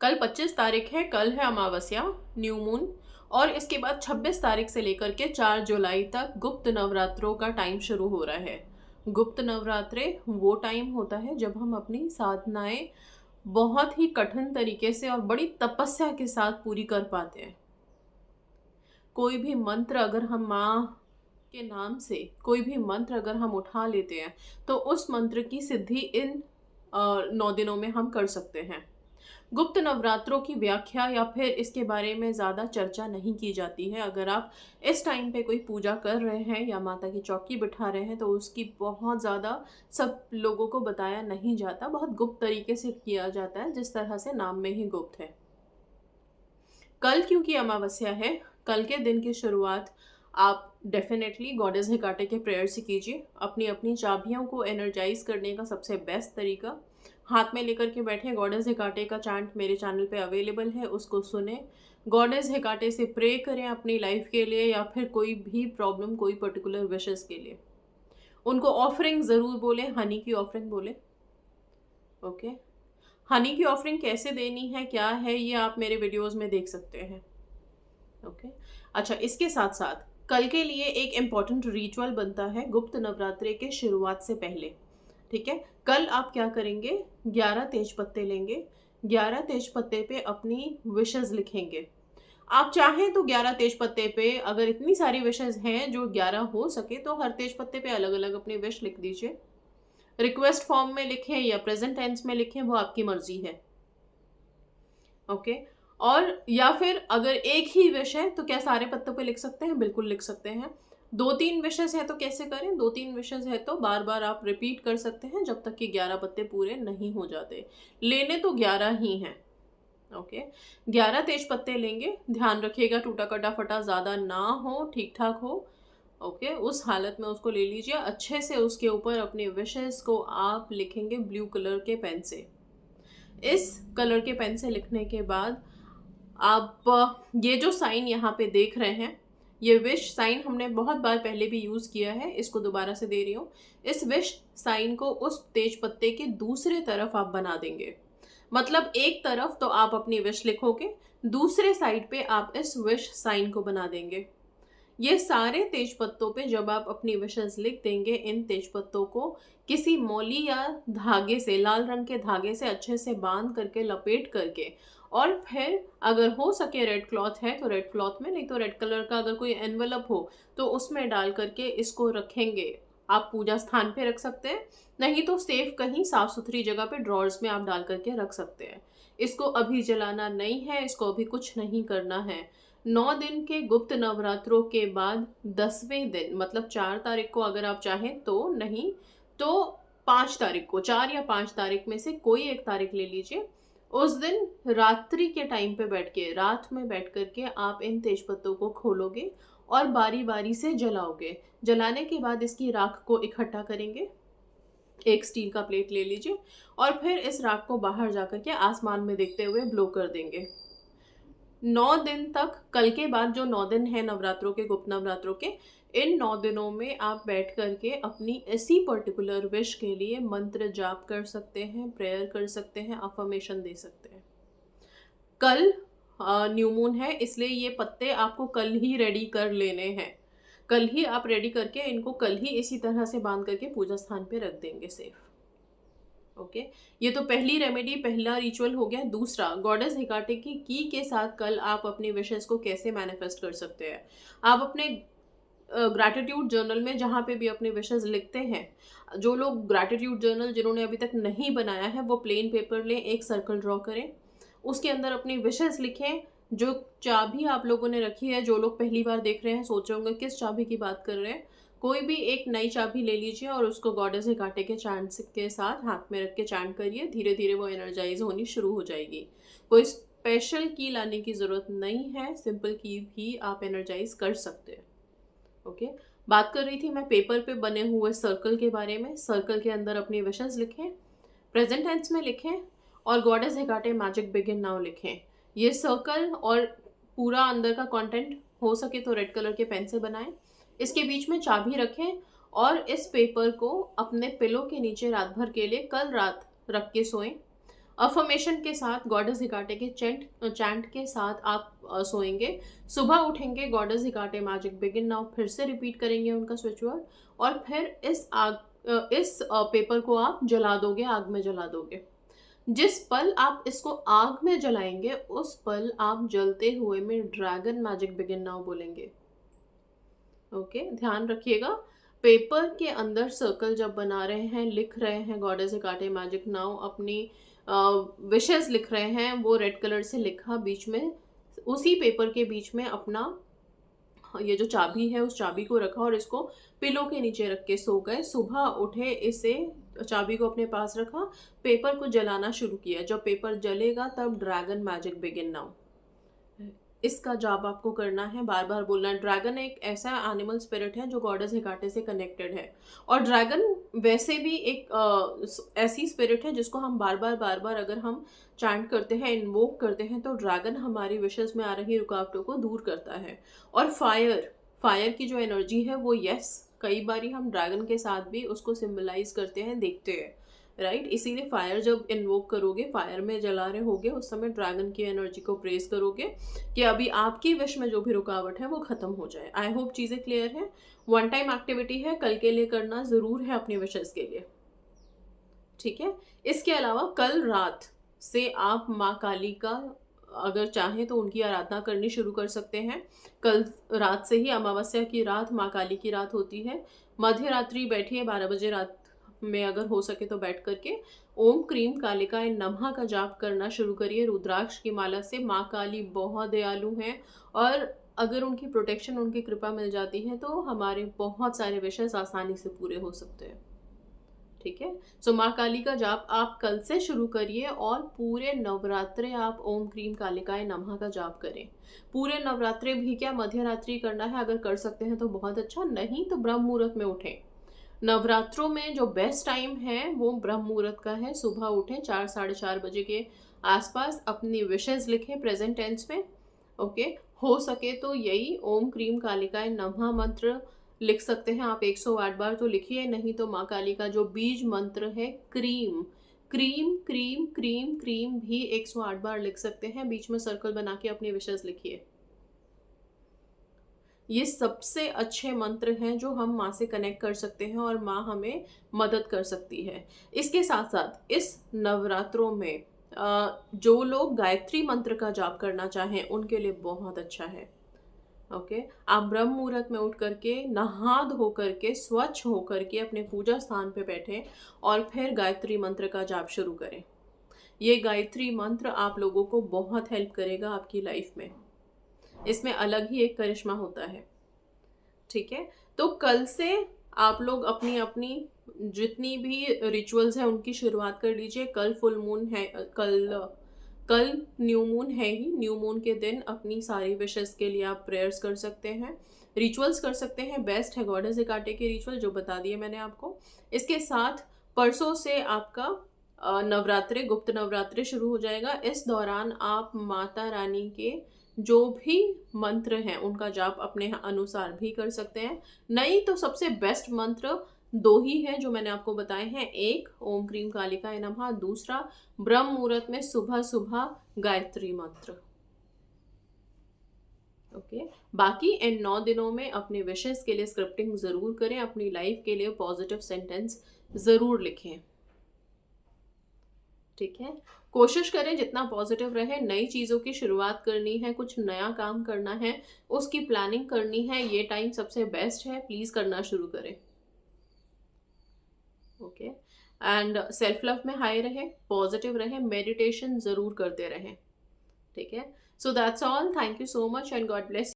कल 25 तारीख है, कल है अमावस्या, न्यू मून। और इसके बाद 26 तारीख से लेकर के 4 जुलाई तक गुप्त नवरात्रों का टाइम शुरू हो रहा है। गुप्त नवरात्रे वो टाइम होता है जब हम अपनी साधनाएं बहुत ही कठिन तरीके से और बड़ी तपस्या के साथ पूरी कर पाते हैं। कोई भी मंत्र अगर हम माँ के नाम से कोई भी मंत्र अगर हम उठा लेते हैं तो उस मंत्र की सिद्धि इन 9 दिनों में हम कर सकते हैं। गुप्त नवरात्रों की व्याख्या या फिर इसके बारे में ज़्यादा चर्चा नहीं की जाती है। अगर आप इस टाइम पे कोई पूजा कर रहे हैं या माता की चौकी बिठा रहे हैं तो उसकी बहुत ज़्यादा सब लोगों को बताया नहीं जाता, बहुत गुप्त तरीके से किया जाता है, जिस तरह से नाम में ही गुप्त है। कल क्योंकि अमावस्या है, कल के दिन की शुरुआत आप डेफिनेटली गॉडेस हेकाटे के प्रेयर से कीजिए। अपनी अपनी चाबियों को एनर्जाइज करने का सबसे बेस्ट तरीका हाथ में लेकर के बैठे। गॉडेस हेकाटे का चांट मेरे चैनल पे अवेलेबल है, उसको सुने। गॉडेस हेकाटे से प्रे करें अपनी लाइफ के लिए या फिर कोई भी प्रॉब्लम, कोई पर्टिकुलर विशेस के लिए। उनको ऑफरिंग ज़रूर बोले, हनी की ऑफरिंग बोले। ओके, हनी की ऑफरिंग कैसे देनी है, क्या है, ये आप मेरे वीडियोज़ में देख सकते हैं। ओके, अच्छा, इसके साथ साथ कल के लिए एक इम्पॉर्टेंट रिचुअल बनता है गुप्त नवरात्रि के शुरुआत से पहले। ठीक है, कल आप क्या करेंगे, 11 तेज पत्ते लेंगे। 11 तेज पत्ते पे अपनी विशेस लिखेंगे। आप चाहें तो 11 तेज पत्ते पे, अगर इतनी सारी विशेस हैं जो 11 हो सके, तो हर तेज पत्ते पे अलग अलग अपनी विश लिख दीजिए। रिक्वेस्ट फॉर्म में लिखें या प्रेजेंट टेंस में लिखें, वो आपकी मर्जी है। ओके, और या फिर अगर एक ही विश है तो क्या सारे पत्तों पे लिख सकते हैं? बिल्कुल लिख सकते हैं। 2-3 विशेस है तो कैसे करें? 2-3 विशेस है तो बार बार आप रिपीट कर सकते हैं जब तक कि 11 पत्ते पूरे नहीं हो जाते। लेने तो 11 ही हैं। ओके, 11 तेज पत्ते लेंगे। ध्यान रखिएगा टूटा कटा फटा ज़्यादा ना हो, ठीक ठाक हो। ओके, उस हालत में उसको ले लीजिए। अच्छे से उसके ऊपर अपने विशेस को आप लिखेंगे ब्लू कलर के पेन से। इस कलर के पेन से लिखने के बाद आप ये जो साइन यहाँ पे देख रहे हैं, ये विश साइन हमने बहुत बार पहले भी यूज़ किया है, इसको दोबारा से दे रही हूँ। इस विश साइन को उस तेज पत्ते के दूसरे तरफ आप बना देंगे। मतलब एक तरफ तो आप अपनी विश लिखोगे, दूसरे साइड पे आप इस विश साइन को बना देंगे। ये सारे तेज पत्तों पे जब आप अपनी विशेस लिख देंगे, इन तेज पत्तों को किसी मौली या धागे से, लाल रंग के धागे से अच्छे से बांध करके, लपेट करके, और फिर अगर हो सके रेड क्लॉथ है तो रेड क्लॉथ में, नहीं तो रेड कलर का अगर कोई एनवेलप हो तो उसमें डाल करके इसको रखेंगे। आप पूजा स्थान पे रख सकते हैं, नहीं तो सेफ कहीं साफ सुथरी जगह पे ड्रॉर्स में आप डाल करके रख सकते हैं। इसको अभी जलाना नहीं है, इसको अभी कुछ नहीं करना है। 9 दिन के गुप्त नवरात्रों के बाद 10वें दिन, मतलब 4 तारीख को अगर आप चाहें तो, नहीं तो 5 तारीख को, 4 या 5 तारीख में से कोई एक तारीख ले लीजिए। उस दिन रात्रि के टाइम पे बैठ के, रात में बैठ करके आप इन तेज पत्तों को खोलोगे और बारी बारी से जलाओगे। जलाने के बाद इसकी राख को इकट्ठा करेंगे। एक स्टील का प्लेट ले लीजिए और फिर इस राख को बाहर जाकर के आसमान में देखते हुए ब्लो कर देंगे। 9 दिन तक, कल के बाद जो 9 दिन है नवरात्रों के, गुप्त नवरात्रों के, इन 9 दिनों में आप बैठ करके अपनी इसी पर्टिकुलर विश के लिए मंत्र जाप कर सकते हैं, प्रेयर कर सकते हैं, अफर्मेशन दे सकते हैं। कल न्यू मून है, इसलिए ये पत्ते आपको कल ही रेडी कर लेने हैं। कल ही आप रेडी करके इनको कल ही इसी तरह से बांध करके पूजा स्थान पे रख देंगे सेफ। ओके, ये तो पहली रेमेडी, पहला रिचुअल हो गया। दूसरा, गॉडेस हेकाटे की के साथ कल आप अपनी विशेस को कैसे मैनिफेस्ट कर सकते हैं। आप अपने ग्रैटिट्यूड जर्नल में जहाँ पे भी अपने विशेस लिखते हैं, जो लोग ग्रैटिट्यूड जर्नल जिन्होंने अभी तक नहीं बनाया है वो प्लेन पेपर लें, एक सर्कल ड्रॉ करें, उसके अंदर अपनी विशेस लिखें। जो चाबी आप लोगों ने रखी है, जो लोग पहली बार देख रहे हैं सोच रहे होंगे किस चाबी की बात कर रहे हैं, कोई भी एक नई चाबी ले लीजिए और उसको गॉडेस हेकाटे के चैंट के साथ हाथ में रख के चैंट करिए। धीरे धीरे वो एनर्जाइज होनी शुरू हो जाएगी। कोई स्पेशल की लाने की ज़रूरत नहीं है, सिंपल की भी आप एनर्जाइज कर सकते हैं। ओके, बात कर रही थी मैं पेपर पे बने हुए सर्कल के बारे में। सर्कल के अंदर अपनी विशेस लिखें, प्रेजेंट टेंस में लिखें और गॉडेस हेकाटे मैजिक बिगिन नाउ लिखें। ये सर्कल और पूरा अंदर का कंटेंट हो सके तो रेड कलर के पेन से बनाएं। इसके बीच में चाबी रखें और इस पेपर को अपने पिलो के नीचे रात भर के लिए कल रात रख के सोएं। अफर्मेशन के साथ गॉडेस हिकाटे के चैंट के साथ आप सोएंगे। सुबह उठेंगे, गॉडेस हिकाटे मैजिक बिगिन नाउ फिर से रिपीट करेंगे उनका स्विच वर्ड, और फिर इस पेपर को आप जला दोगे, आग में जला दोगे। जिस पल आप इसको आग में जलाएंगे उस पल आप जलते हुए में ड्रैगन मैजिक बिगिन नाउ बोलेंगे। ओके, ध्यान रखिएगा, पेपर के अंदर सर्कल जब बना रहे हैं, लिख रहे हैं गॉडेस हिकाटे मैजिक नाउ, अपनी विशेस लिख रहे हैं, वो रेड कलर से लिखा, बीच में उसी पेपर के बीच में अपना ये जो चाबी है उस चाबी को रखा और इसको पिलो के नीचे रख के सो गए। सुबह उठे, इसे चाबी को अपने पास रखा, पेपर को जलाना शुरू किया। जब पेपर जलेगा तब ड्रैगन मैजिक बिगिन नाउ, इसका जाप आपको करना है, बार बार बोलना है। ड्रैगन एक ऐसा एनिमल स्पिरिट है जो गॉडेस हिकाटे से कनेक्टेड है, और ड्रैगन वैसे भी एक ऐसी स्पिरिट है जिसको हम बार बार अगर हम चैंट करते हैं, इन्वोक करते हैं, तो ड्रैगन हमारी विशेस में आ रही रुकावटों को दूर करता है। और फायर की जो एनर्जी है वो, यस, कई बारी हम ड्रैगन के साथ भी उसको सिंबलाइज करते हैं, देखते हैं, राइट। इसीलिए फायर जब इन्वोक करोगे, फायर में जला रहे होगे, उस समय ड्रैगन की एनर्जी को प्रेस करोगे कि अभी आपकी विश में जो भी रुकावट है वो खत्म हो जाए। आई होप चीज़ें क्लियर है। वन टाइम एक्टिविटी है, कल के लिए करना ज़रूर है अपनी विशेस के लिए, ठीक है। इसके अलावा कल रात से आप माँ काली का अगर चाहें तो उनकी आराधना करनी शुरू कर सकते हैं। कल रात से ही, अमावस्या की रात माँ काली की रात होती है। मध्य रात्रि बैठिए, 12 बजे रात में अगर हो सके तो बैठ करके ओम क्रीम कालिकाय नमः का जाप करना शुरू करिए रुद्राक्ष की माला से। माँ काली बहुत दयालु हैं, और अगर उनकी प्रोटेक्शन, उनकी कृपा मिल जाती है तो हमारे बहुत सारे विषय आसानी से पूरे हो सकते हैं, ठीक है। सो माँ काली का जाप आप कल से शुरू करिए, और पूरे नवरात्रे आप ओम क्रीम कालिकाय नमः का जाप करें। पूरे नवरात्रे भी क्या, मध्य रात्रि करना है, अगर कर सकते हैं तो बहुत अच्छा, नहीं तो ब्रह्म मुहूर्त में उठें। नवरात्रों में जो बेस्ट टाइम है वो ब्रह्म मुहूर्त का है। सुबह उठें 4 साढ़े 4 बजे के आसपास, अपनी विशेस लिखें प्रेजेंट टेंस में, ओके। हो सके तो यही ओम क्रीम कालिकाय नमः मंत्र लिख सकते हैं आप 108 बार तो लिखिए, नहीं तो माँ काली का जो बीज मंत्र है cream cream cream cream cream भी 108 बार लिख सकते हैं। बीच में सर्कल बना के अपनी विशेस लिखिए। ये सबसे अच्छे मंत्र हैं जो हम माँ से कनेक्ट कर सकते हैं और माँ हमें मदद कर सकती है। इसके साथ साथ इस नवरात्रों में जो लोग गायत्री मंत्र का जाप करना चाहें उनके लिए बहुत अच्छा है, ओके। आप ब्रह्म मुहूर्त में उठ करके, नहा धो करके, स्वच्छ हो करके अपने पूजा स्थान पे बैठें और फिर गायत्री मंत्र का जाप शुरू करें। ये गायत्री मंत्र आप लोगों को बहुत हेल्प करेगा आपकी लाइफ में। इसमें अलग ही एक करिश्मा होता है, ठीक है। तो कल से आप लोग अपनी अपनी जितनी भी रिचुअल्स हैं उनकी शुरुआत कर लीजिए। कल फुल मून है, कल न्यू मून है ही। न्यू मून के दिन अपनी सारी विशेस के लिए आप प्रेयर्स कर सकते हैं, रिचुअल्स कर सकते हैं। बेस्ट है गॉडेस हिकाटे के रिचुअल जो बता दिए मैंने आपको। इसके साथ परसों से आपका नवरात्रे, गुप्त नवरात्रे शुरू हो जाएगा। इस दौरान आप माता रानी के जो भी मंत्र हैं उनका जाप अपने अनुसार भी कर सकते हैं। नहीं तो सबसे बेस्ट मंत्र 2 ही है जो मैंने आपको बताए हैं। एक ओम क्रीम कालिकाय नमः, दूसरा ब्रह्म मुहूर्त में सुबह सुबह गायत्री मंत्र, ओके। बाकी इन 9 दिनों में अपने विशेस के लिए स्क्रिप्टिंग ज़रूर करें, अपनी लाइफ के लिए पॉजिटिव सेंटेंस ज़रूर लिखें, ठीक है। कोशिश करें जितना पॉजिटिव रहे। नई चीज़ों की शुरुआत करनी है, कुछ नया काम करना है, उसकी प्लानिंग करनी है, ये टाइम सबसे बेस्ट है। प्लीज़ करना शुरू करें, ओके। एंड सेल्फ लव में हाई रहे, पॉजिटिव रहे, मेडिटेशन ज़रूर करते रहें, ठीक है। So that's all. Thank you so much and God bless.